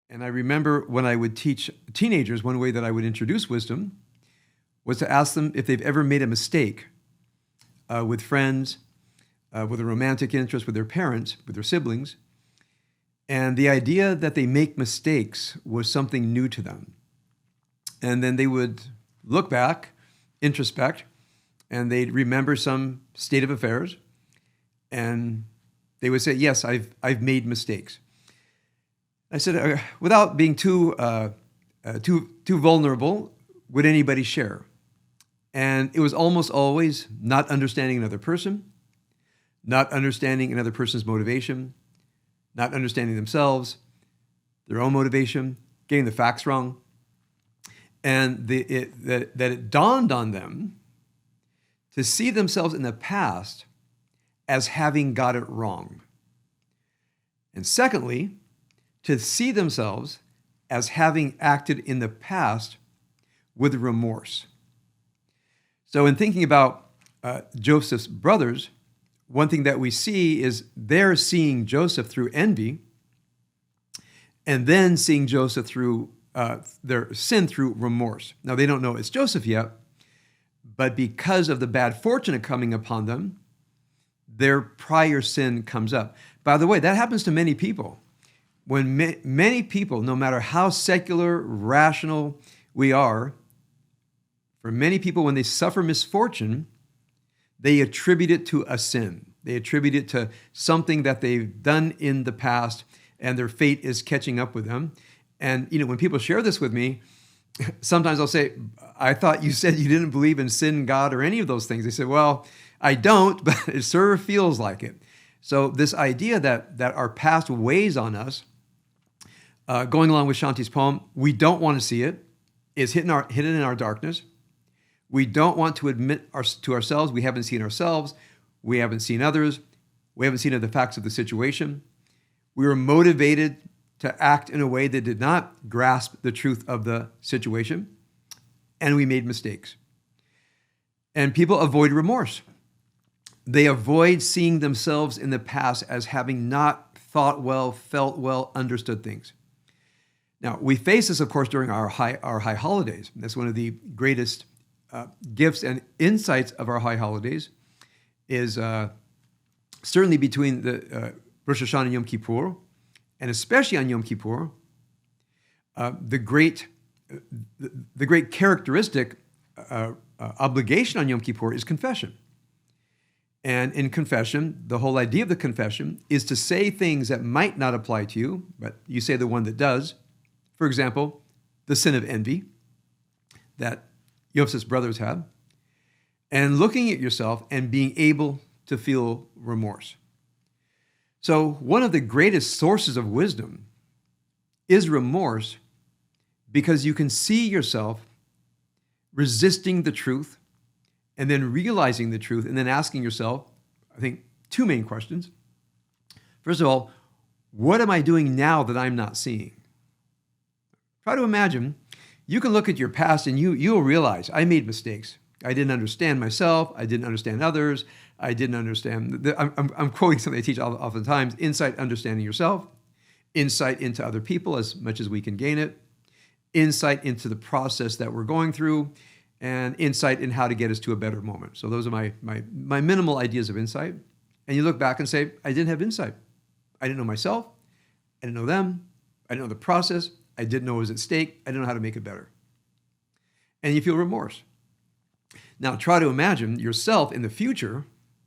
And I remember when I would teach teenagers, one way that I would introduce wisdom was to ask them if they've ever made a mistake with friends, with a romantic interest, with their parents, with their siblings. And the idea that they make mistakes was something new to them. And then they would look back, introspect, and they'd remember some state of affairs, and they would say, yes, I've made mistakes. I said, without being too vulnerable, would anybody share? And it was almost always not understanding another person, not understanding another person's motivation, not understanding themselves, their own motivation, getting the facts wrong, and that it dawned on them to see themselves in the past as having got it wrong. And secondly, to see themselves as having acted in the past with remorse. So in thinking about Joseph's brothers, one thing that we see is they're seeing Joseph through envy and then seeing Joseph through their sin through remorse. Now, they don't know it's Joseph yet, but because of the bad fortune coming upon them, their prior sin comes up. By the way, that happens to many people. When many people, no matter how secular, rational we are, for many people, when they suffer misfortune, they attribute it to a sin. They attribute it to something that they've done in the past, and their fate is catching up with them. And when people share this with me, sometimes I'll say, I thought you said you didn't believe in sin, God, or any of those things. They say, well, I don't, but it sort of feels like it. So this idea that our past weighs on us, going along with Shanti's poem, we don't want to see it. It's hidden in our darkness. We don't want to admit to ourselves we haven't seen ourselves. We haven't seen others. We haven't seen the facts of the situation. We were motivated to act in a way that did not grasp the truth of the situation, and we made mistakes. And people avoid remorse. They avoid seeing themselves in the past as having not thought well, felt well, understood things. Now, we face this, of course, during our high holidays. That's one of the greatest gifts and insights of our high holidays is certainly between the Rosh Hashanah and Yom Kippur, and especially on Yom Kippur, the great characteristic obligation on Yom Kippur is confession. And in confession, the whole idea of the confession is to say things that might not apply to you, but you say the one that does. For example, the sin of envy that Joseph's brothers had, and looking at yourself and being able to feel remorse. So one of the greatest sources of wisdom is remorse, because you can see yourself resisting the truth and then realizing the truth and then asking yourself, I think, two main questions. First of all, what am I doing now that I'm not seeing? Try to imagine, you can look at your past and you'll realize, I made mistakes. I didn't understand myself. I didn't understand others. I didn't understand. I'm quoting something I teach oftentimes, insight, understanding yourself, insight into other people as much as we can gain it, insight into the process that we're going through, and insight in how to get us to a better moment. So those are my minimal ideas of insight. And you look back and say, I didn't have insight. I didn't know myself. I didn't know them. I didn't know the process. I didn't know what was at stake. I didn't know how to make it better. And you feel remorse. Now try to imagine yourself in the future,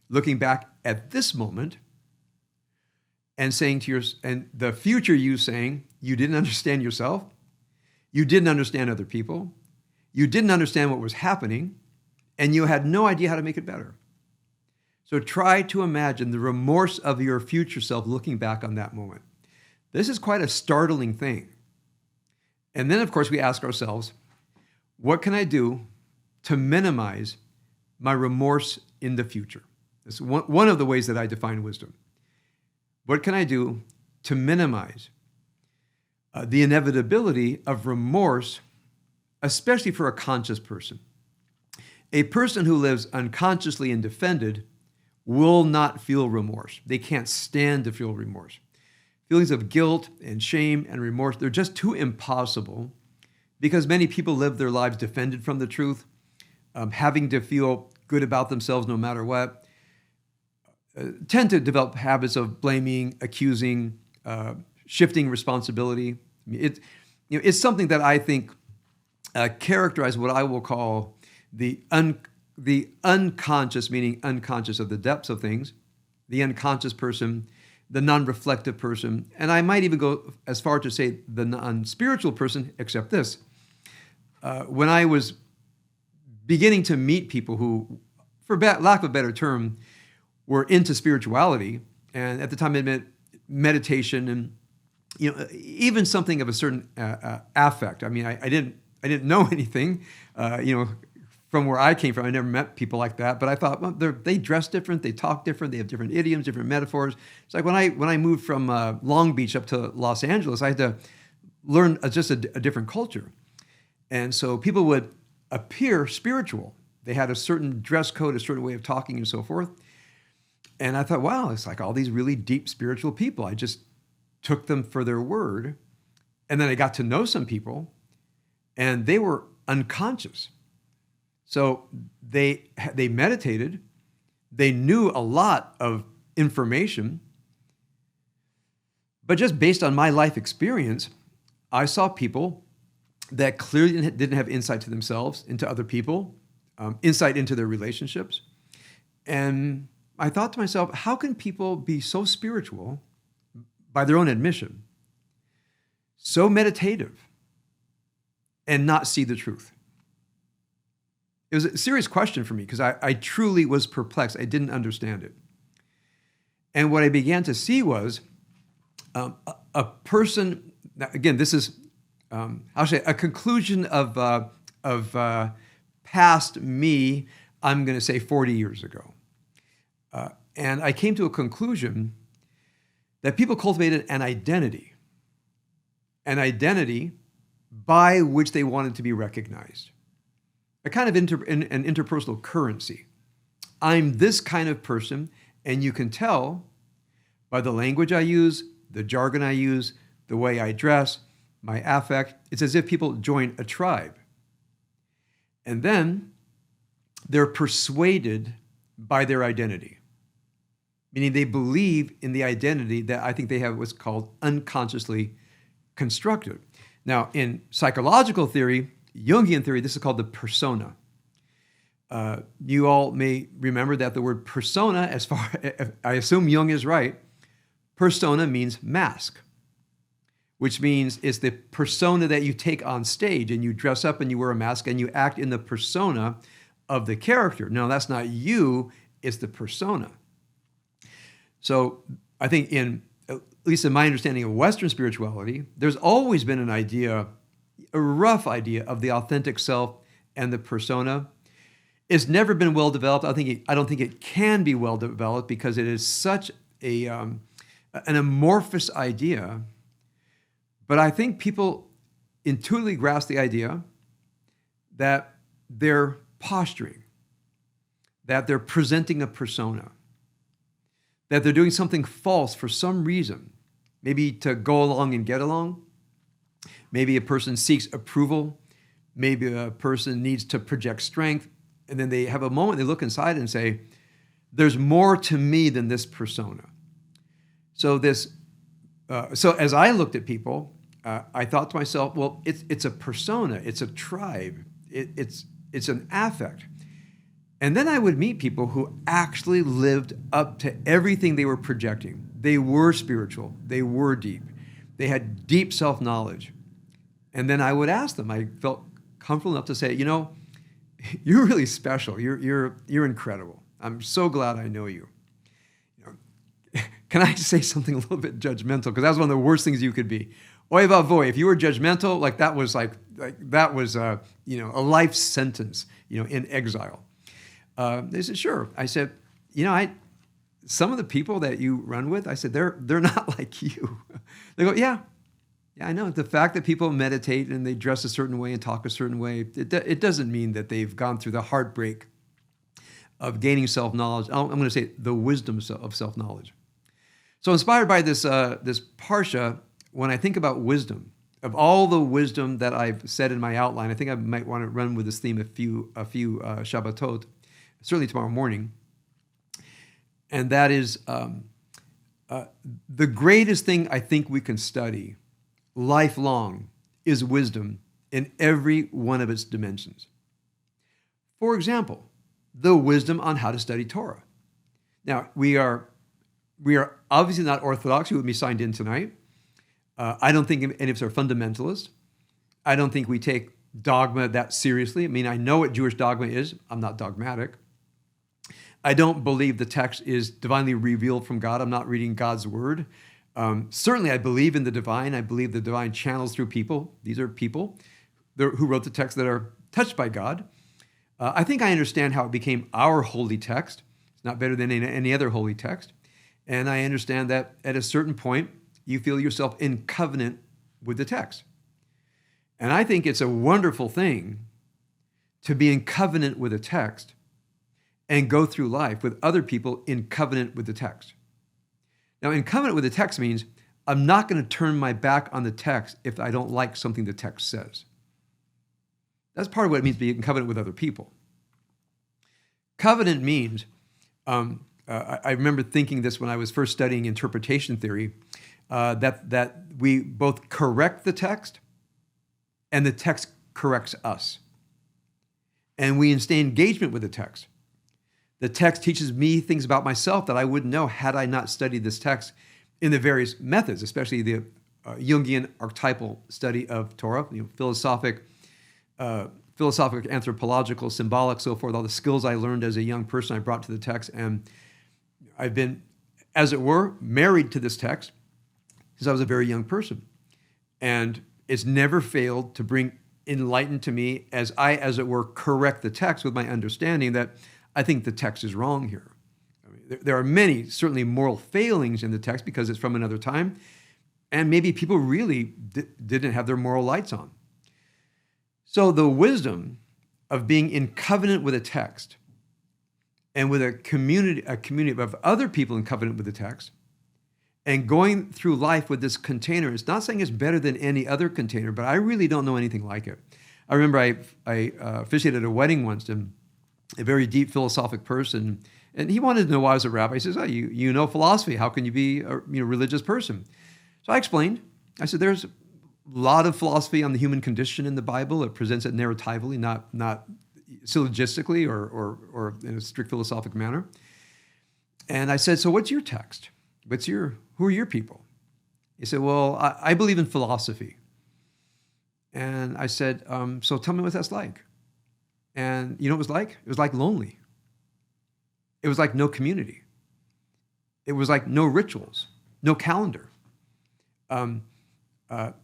looking back at this moment and saying to and the future you saying, you didn't understand yourself. You didn't understand other people. You didn't understand what was happening, and you had no idea how to make it better. So try to imagine the remorse of your future self looking back on that moment. This is quite a startling thing. And then, of course, we ask ourselves, what can I do to minimize my remorse in the future? That's one of the ways that I define wisdom. What can I do to minimize the inevitability of remorse, especially for a conscious person? A person who lives unconsciously and defended will not feel remorse. They can't stand to feel remorse. Feelings of guilt and shame and remorse, they're just too impossible because many people live their lives defended from the truth, having to feel good about themselves no matter what, tend to develop habits of blaming, accusing, shifting responsibility. It's something that I think characterizes what I will call the unconscious, meaning unconscious of the depths of things, the unconscious person, the non-reflective person, and I might even go as far to say the non-spiritual person, except this. When I was beginning to meet people who, for lack of a better term, were into spirituality, and at the time it meant meditation and even something of a certain affect. I mean, I didn't know anything, from where I came from. I never met people like that, but I thought, well, they dress different, they talk different, they have different idioms, different metaphors. It's like when I moved from Long Beach up to Los Angeles, I had to learn just a different culture. And so people would appear spiritual. They had a certain dress code, a certain way of talking and so forth. And I thought, wow, it's like all these really deep spiritual people. I just took them for their word. And then I got to know some people, and they were unconscious. So they meditated, they knew a lot of information, but just based on my life experience, I saw people that clearly didn't have insight to themselves, into other people, insight into their relationships. And I thought to myself, how can people be so spiritual, by their own admission, so meditative, and not see the truth? It was a serious question for me because I truly was perplexed. I didn't understand it. And what I began to see was a person, again, this is, I'll say, a conclusion of past me, I'm going to say 40 years ago. And I came to a conclusion that people cultivated an identity by which they wanted to be recognized. A kind of an interpersonal currency. I'm this kind of person, and you can tell by the language I use, the jargon I use, the way I dress, my affect. It's as if people join a tribe. And then they're persuaded by their identity, meaning they believe in the identity that I think they have what's called unconsciously constructed. Now, in psychological theory, Jungian theory, this is called the persona. You all may remember that the word persona, as far as I assume Jung is right, persona means mask, which means it's the persona that you take on stage, and you dress up and you wear a mask and you act in the persona of the character. No, that's not you, it's the persona. So I think at least in my understanding of Western spirituality, there's always been an idea, a rough idea of the authentic self and the persona. It's never been well developed. I don't think it can be well developed because it is such an amorphous idea. But I think people intuitively grasp the idea that they're posturing, that they're presenting a persona, that they're doing something false for some reason, maybe to go along and get along. Maybe a person seeks approval. Maybe a person needs to project strength. And then they have a moment, they look inside and say, there's more to me than this persona. So as I looked at people, I thought to myself, well, it's a persona, it's a tribe, it's an affect. And then I would meet people who actually lived up to everything they were projecting. They were spiritual, they were deep, they had deep self-knowledge. And then I would ask them, I felt comfortable enough to say, you're really special. You're incredible. I'm so glad I know you. Can I say something a little bit judgmental? Because that's one of the worst things you could be. Oy vavoy, if you were judgmental, that was a life sentence, in exile. They said, sure. I said, some of the people that you run with, I said, they're not like you. They go, yeah, I know. The fact that people meditate and they dress a certain way and talk a certain way, it doesn't mean that they've gone through the heartbreak of gaining self-knowledge. I'm going to say the wisdom of self-knowledge. So inspired by this parsha, when I think about wisdom, of all the wisdom that I've said in my outline, I think I might want to run with this theme a few Shabbatot, certainly tomorrow morning. And that is the greatest thing I think we can study lifelong is wisdom in every one of its dimensions. For example, the wisdom on how to study Torah. Now, we are obviously not Orthodox. You would be signed in tonight. I don't think any of us are fundamentalists. I don't think we take dogma that seriously. I mean, I know what Jewish dogma is. I'm not dogmatic. I don't believe the text is divinely revealed from God. I'm not reading God's word. Certainly, I believe in the divine. I believe the divine channels through people. These are people who wrote the text that are touched by God. I think I understand how it became our holy text. It's not better than any other holy text. And I understand that at a certain point, you feel yourself in covenant with the text. And I think it's a wonderful thing to be in covenant with a text and go through life with other people in covenant with the text. Now, in covenant with the text means I'm not going to turn my back on the text if I don't like something the text says. That's part of what it means to be in covenant with other people. Covenant means, I remember thinking this when I was first studying interpretation theory, that we both correct the text and the text corrects us. And we stay engagement with the text. The text teaches me things about myself that I wouldn't know had I not studied this text in the various methods, especially the Jungian archetypal study of Torah, philosophic, anthropological, symbolic, so forth, all the skills I learned as a young person I brought to the text. And I've been, as it were, married to this text since I was a very young person. And it's never failed to bring enlightened to me as I, as it were, correct the text with my understanding that I think the text is wrong here. I mean, there are many, certainly moral failings in the text because it's from another time, and maybe people really didn't have their moral lights on. So the wisdom of being in covenant with a text and with a community of other people in covenant with the text and going through life with this container, it's not saying it's better than any other container, but I really don't know anything like it. I remember I officiated a wedding once, and a very deep philosophic person, and he wanted to know why I was a rabbi. He says, "Oh, you know philosophy. How can you be a religious person?" So I explained. I said, "There's a lot of philosophy on the human condition in the Bible. It presents it narratively, not syllogistically or in a strict philosophic manner." And I said, "So what's your text? Who are your people?" He said, "Well, I believe in philosophy." And I said, "So tell me what that's like." And you know what it was like? It was like lonely. It was like no community. It was like no rituals, no calendar,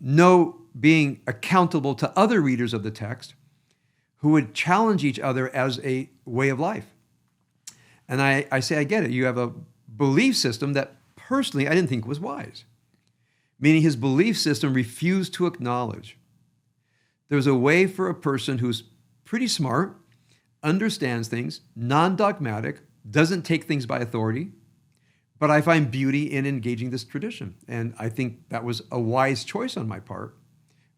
no being accountable to other readers of the text who would challenge each other as a way of life. And I say, I get it. You have a belief system that personally I didn't think was wise, meaning his belief system refused to acknowledge there's a way for a person who's pretty smart, understands things, non-dogmatic, doesn't take things by authority, but I find beauty in engaging this tradition. And I think that was a wise choice on my part,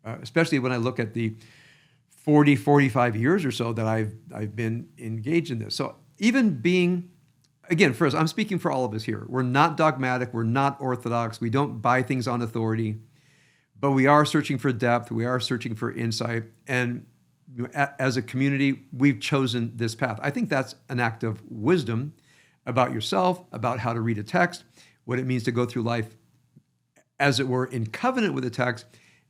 especially when I look at the 40, 45 years or so that I've been engaged in this. So even being, again, first, I'm speaking for all of us here. We're not dogmatic. We're not orthodox. We don't buy things on authority, but we are searching for depth. We are searching for insight. And as a community, we've chosen this path. I think that's an act of wisdom about yourself, about how to read a text, what it means to go through life, as it were, in covenant with the text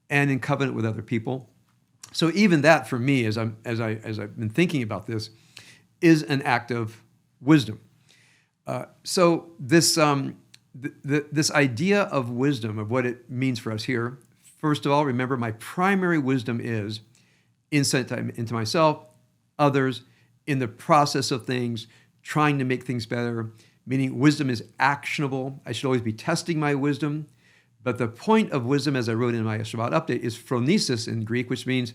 and in covenant with other people. So even that, for me, as I've been thinking about this, is an act of wisdom. So this idea of wisdom, of what it means for us here, first of all, remember my primary wisdom is insight into myself, others, in the process of things, trying to make things better, meaning wisdom is actionable. I should always be testing my wisdom. But the point of wisdom, as I wrote in my Shabbat update, is phronesis in Greek, which means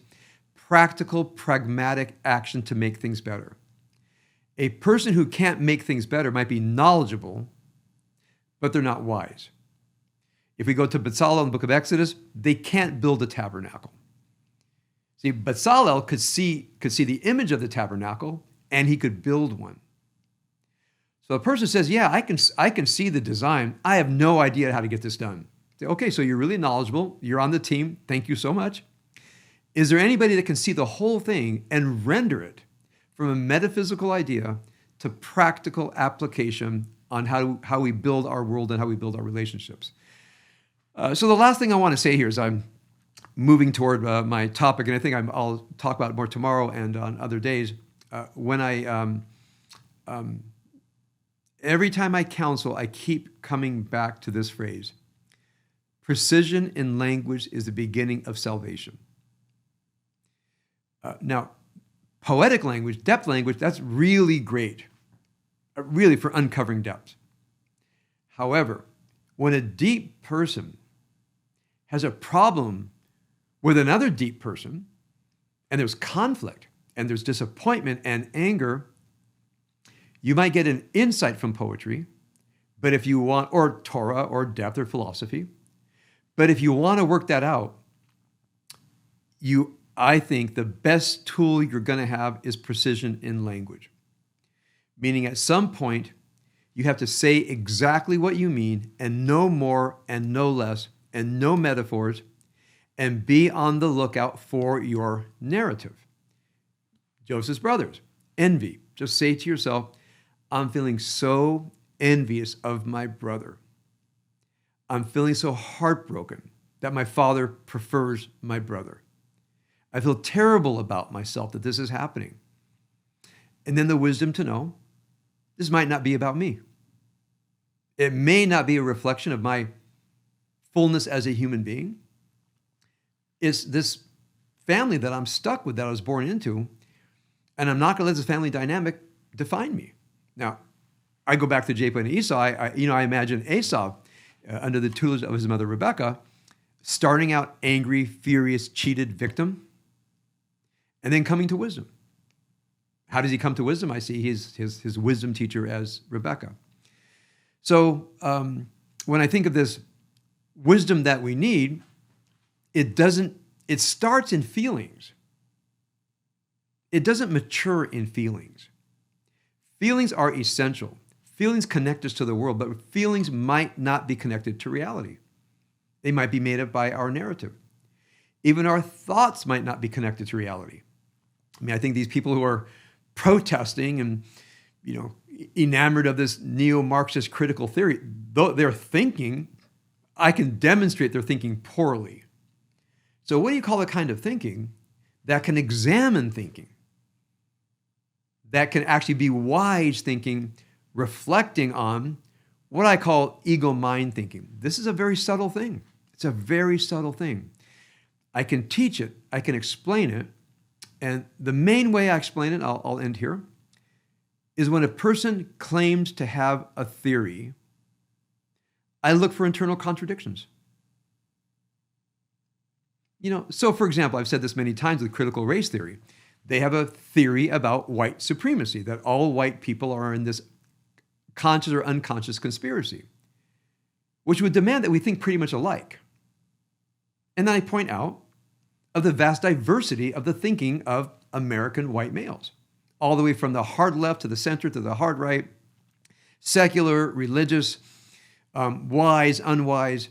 practical, pragmatic action to make things better. A person who can't make things better might be knowledgeable, but they're not wise. If we go to Bezalel in the book of Exodus, they can't build a tabernacle. See, Bezalel could see the image of the tabernacle, and he could build one. So a person says, yeah, I can see the design. I have no idea how to get this done. Say, okay, so you're really knowledgeable. You're on the team. Thank you so much. Is there anybody that can see the whole thing and render it from a metaphysical idea to practical application on how we build our world and how we build our relationships? So the last thing I want to say here is I'm moving toward my topic, and I think I'll talk about it more tomorrow and on other days. When I every time I counsel, I keep coming back to this phrase: precision in language is the beginning of salvation. Now, poetic language, depth language, that's really great, really for uncovering depth. However, when a deep person has a problem with another deep person, and there's conflict, and there's disappointment and anger, you might get an insight from poetry, but if you want, or Torah, or depth, or philosophy, but if you want to work that out, I think the best tool you're going to have is precision in language. Meaning at some point, you have to say exactly what you mean, and no more and no less, and no metaphors, and be on the lookout for your narrative. Joseph's brothers, envy. Just say to yourself, I'm feeling so envious of my brother. I'm feeling so heartbroken that my father prefers my brother. I feel terrible about myself that this is happening. And then the wisdom to know, this might not be about me. It may not be a reflection of my fullness as a human being. It's this family that I'm stuck with, that I was born into, and I'm not going to let this family dynamic define me. Now, I go back to Jacob and Esau. I imagine Esau, under the tutelage of his mother Rebecca, starting out angry, furious, cheated victim, and then coming to wisdom. How does he come to wisdom? I see his wisdom teacher as Rebecca. So when I think of this wisdom that we need, it starts in feelings. It doesn't mature in feelings. Feelings are essential. Feelings connect us to the world, but feelings might not be connected to reality. They might be made up by our narrative. Even our thoughts might not be connected to reality. I mean, I think these people who are protesting and, enamored of this neo-Marxist critical theory, though they're thinking, I can demonstrate they're thinking poorly. So what do you call the kind of thinking that can examine thinking? That can actually be wise thinking, reflecting on what I call ego-mind thinking. This is a very subtle thing. It's a very subtle thing. I can teach it, I can explain it, and the main way I explain it, I'll end here, is when a person claims to have a theory, I look for internal contradictions. So for example, I've said this many times with critical race theory. They have a theory about white supremacy, that all white people are in this conscious or unconscious conspiracy, which would demand that we think pretty much alike. And then I point out of the vast diversity of the thinking of American white males, all the way from the hard left to the center to the hard right, secular, religious, wise, unwise.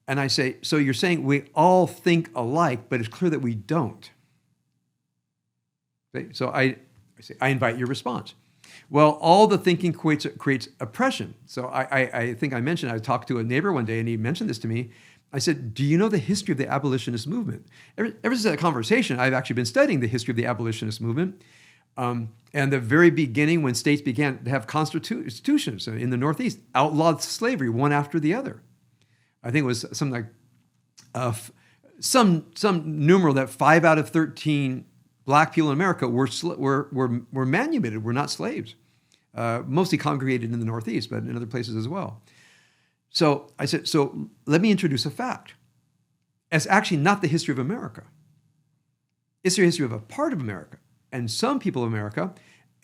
And I say, so you're saying we all think alike, but it's clear that we don't. Okay? So I invite your response. Well, all the thinking creates oppression. So I think I mentioned, I talked to a neighbor one day and he mentioned this to me. I said, do you know the history of the abolitionist movement? Ever since that conversation, I've actually been studying the history of the abolitionist movement. And the very beginning, when states began to have constitutions in the Northeast, outlawed slavery one after the other. I think it was something like some numeral that 5 out of 13 black people in America were manumitted, were not slaves, mostly congregated in the Northeast, but in other places as well. So I said, so let me introduce a fact. It's actually not the history of America. It's the history of a part of America. And some people of America,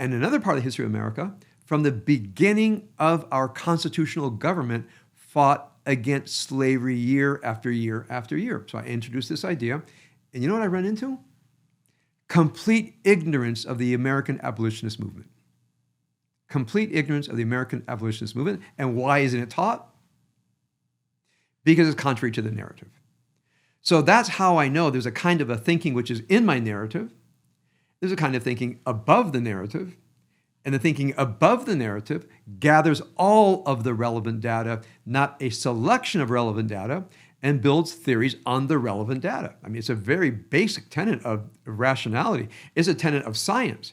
and another part of the history of America, from the beginning of our constitutional government, fought against slavery year after year after year. So I introduced this idea, and you know what I ran into? Complete ignorance of the American abolitionist movement. Complete ignorance of the American abolitionist movement. And why isn't it taught? Because it's contrary to the narrative. So that's how I know there's a kind of a thinking which is in my narrative. There's a kind of thinking above the narrative. And the thinking above the narrative gathers all of the relevant data, not a selection of relevant data, and builds theories on the relevant data. I mean, it's a very basic tenet of rationality. It's a tenet of science,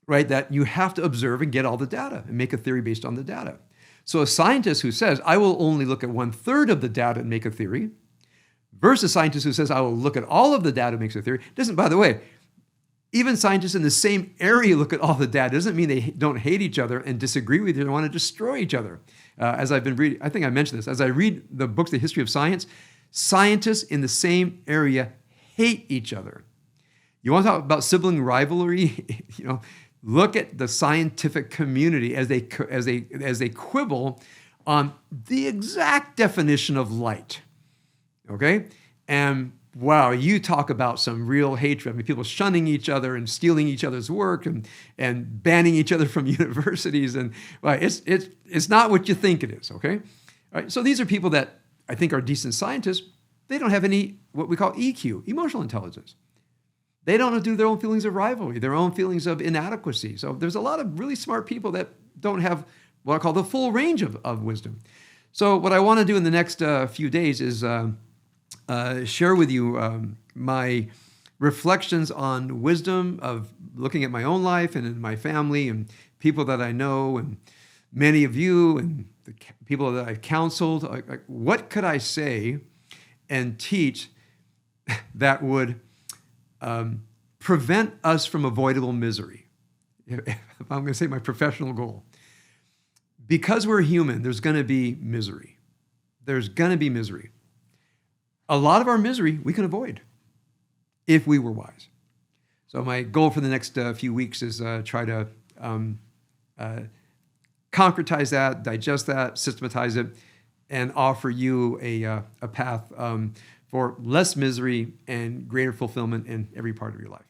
right? That you have to observe and get all the data and make a theory based on the data. So a scientist who says, I will only look at 1/3 of the data and make a theory, versus a scientist who says, I will look at all of the data and makes a theory, doesn't, by the way, even scientists in the same area look at all the data. It doesn't mean they don't hate each other and disagree with each other and want to destroy each other. As I've been reading, I think I mentioned this, as I read the books, The History of Science, scientists in the same area hate each other. You want to talk about sibling rivalry? Look at the scientific community as they quibble on the exact definition of light. Okay? And wow, you talk about some real hatred. I mean, people shunning each other and stealing each other's work and banning each other from universities. And well, it's not what you think it is, okay? All right, so these are people that I think are decent scientists. They don't have any, what we call EQ, emotional intelligence. They don't do their own feelings of rivalry, their own feelings of inadequacy. So there's a lot of really smart people that don't have what I call the full range of wisdom. So what I want to do in the next few days is share with you my reflections on wisdom of looking at my own life and in my family and people that I know and many of you and the people that I've counseled. Like, what could I say and teach that would prevent us from avoidable misery? If I'm going to say my professional goal. Because we're human, there's going to be misery. There's going to be misery. A lot of our misery we can avoid if we were wise. So my goal for the next few weeks is try to concretize that, digest that, systematize it, and offer you a path for less misery and greater fulfillment in every part of your life.